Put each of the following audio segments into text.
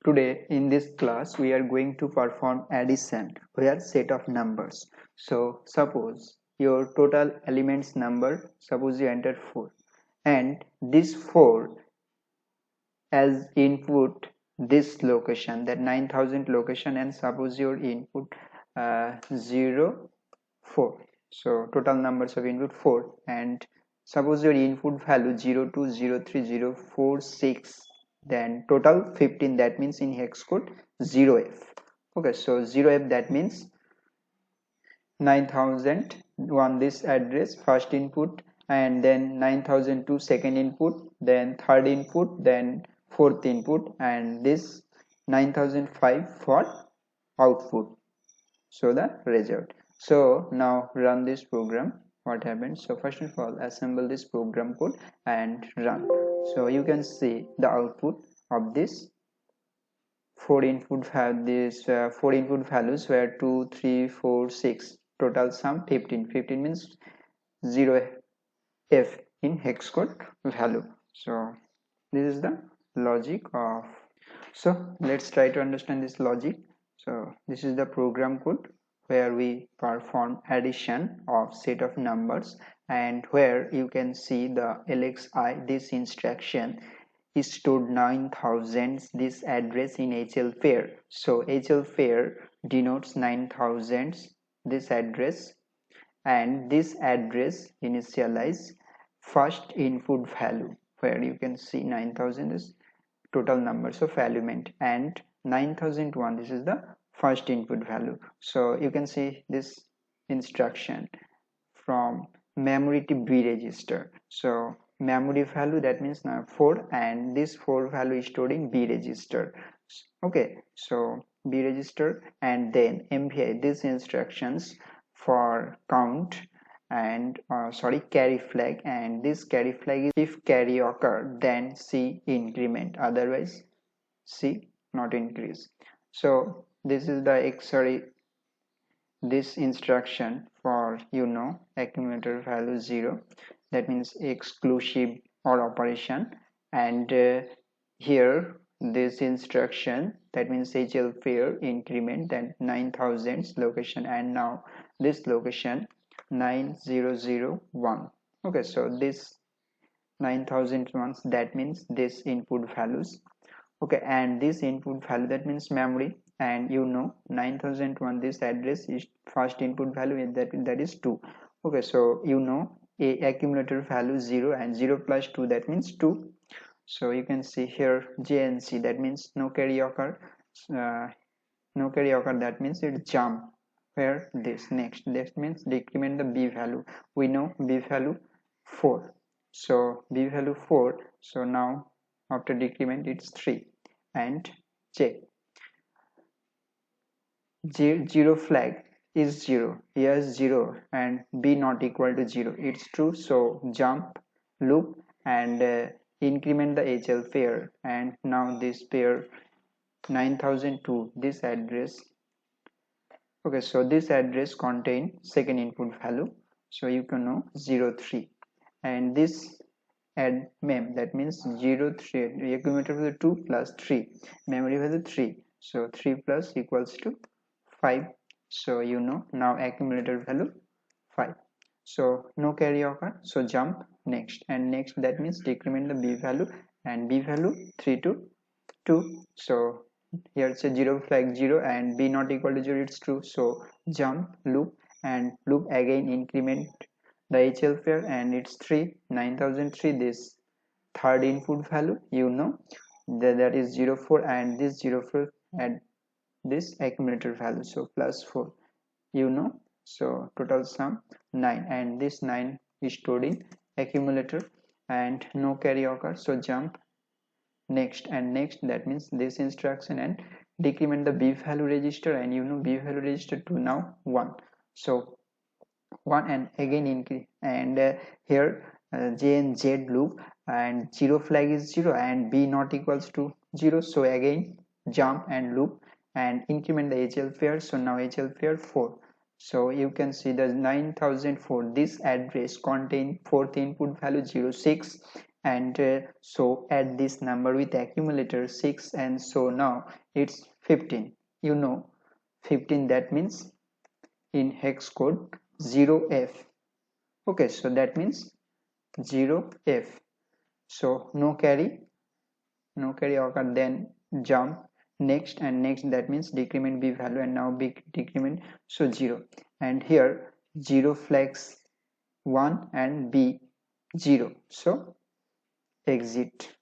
Today in this class we are going to perform addition where set of numbers. So suppose your total elements number, suppose you enter 4 and this 4 as input this location, that 9000 location, and suppose your input 0 4. So total numbers of input 4, and suppose your input value 0 2 0 3 0 4 6, then total 15, that means in hex code 0f. Okay, so 0f, that means 9001 this address first input, and then 9002 second input, then third input, then fourth input, and this 9005 for output, so the result. So now run this program. What happens? So first of all, assemble this program code and run. So you can see the output of this four input values were 2 3 4 6, total sum 15. 15 means 0f in hex code value. So this is the logic of. So let's try to understand this logic. So this is the program code where we perform addition of set of numbers, and where you can see the LXI, this instruction is stored 9000 this address in HL pair. So HL pair denotes 9000 this address, and this address initialize first input value, where you can see 9000 is total numbers of element, and 9001 this is the first input value. So you can see this instruction from memory to B register. So memory value, that means now 4, and this 4 value is stored in B register. Okay, so B register, and then MVI, these instructions for count and carry flag, and this carry flag is if carry occur then C increment, otherwise C not increase. So this is the this instruction for accumulator value 0, that means exclusive or operation, and here this instruction, that means HL pair increment, then 9000 location, and now this location 9001. Okay, so this 9000 ones, that means this input values. Okay, and this input value, that means memory, and 9001 this address is first input value, and that is 2. Okay, so a accumulator value 0, and 0 plus 2, that means 2. So you can see here JNC, that means no carry occur. No carry occur, that means it jump where this next, that means decrement the B value. We know B value 4, so B value 4, so now after decrement it's 3, and check 0 flag is 0, yes 0, and B not equal to 0, it's true, so jump loop and increment the HL pair, and now this pair 9002 this address. Okay, so this address contain second input value, so you can know 03, and this add mem, that means 03, the accumulator value 2 plus 3, memory value 3, so 3 plus equals to 5. So now accumulator value 5, so no carry occur, so jump next, and next, that means decrement the B value, and B value 3 to 2, so here it's a 0 flag 0, and B not equal to 0, it's true, so jump loop, and loop again increment the HL pair, and it's 3 9003 this third input value, that is 04, and this 04 and this accumulator value, so plus 4, so total sum 9, and this 9 is stored in accumulator, and no carry occur, so jump next and next, that means this instruction, and decrement the B value register, and B value register to now 1, so 1, and again increase, and here J and Z loop, and 0 flag is 0, and B not equals to 0, so again jump and loop and increment the HL pair, so now HL pair 4. So you can see the 9004 this address contain fourth input value 06, and so add this number with accumulator 6, and so now it's 15. 15, that means in hex code 0f. Okay, so that means 0f. So no carry occur, then jump next and next, that means decrement b value, and now big decrement, so 0. And here 0 flags 1 and b 0, so exit,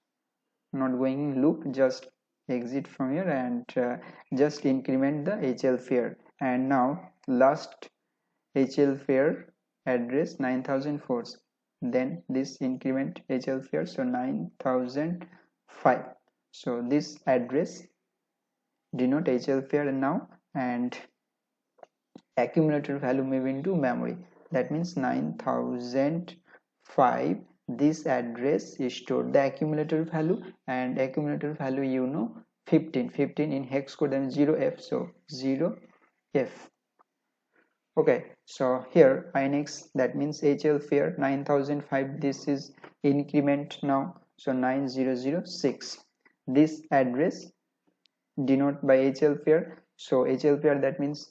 not going loop, just exit from here, and just increment the HL fare. And now last HL fare address 9004, then this increment HL fare, so 9005. So this address denote HL fare now, and accumulator value move into memory, that means 9005. This address is stored the accumulator value, and accumulator value 15 in hex code and 0f, so 0f. Okay, so here INX, that means HL fare 9005, this is increment now, so 9006. This address denote by HL fare, so HL fare, that means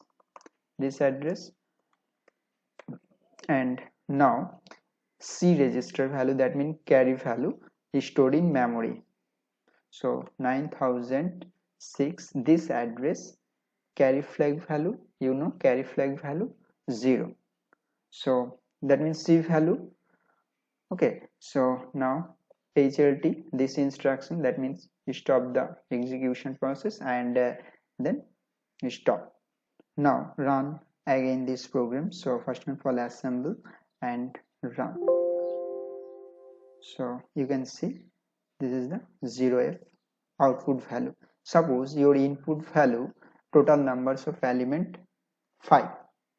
this address. And now C register value, that means carry value, is stored in memory, so 9006. This address carry flag value, carry flag value 0, so that means C value. Okay, so now HLT, this instruction, that means stop the execution process, and then stop. Now run again this program. So first of all assemble and run. So you can see this is the 0f output value. Suppose your input value total numbers of element 5,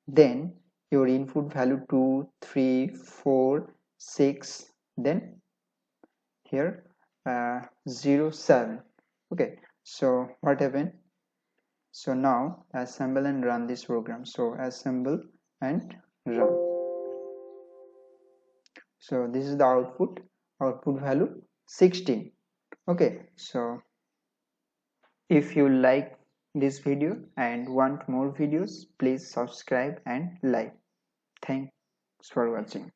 then your input value 2, 3, 4, 6, then here 0, 7. Okay, so what happened? So now assemble and run this program. So assemble and run. So this is the output value 16. Okay, so if you like this video and want more videos, please subscribe and like. Thanks for watching.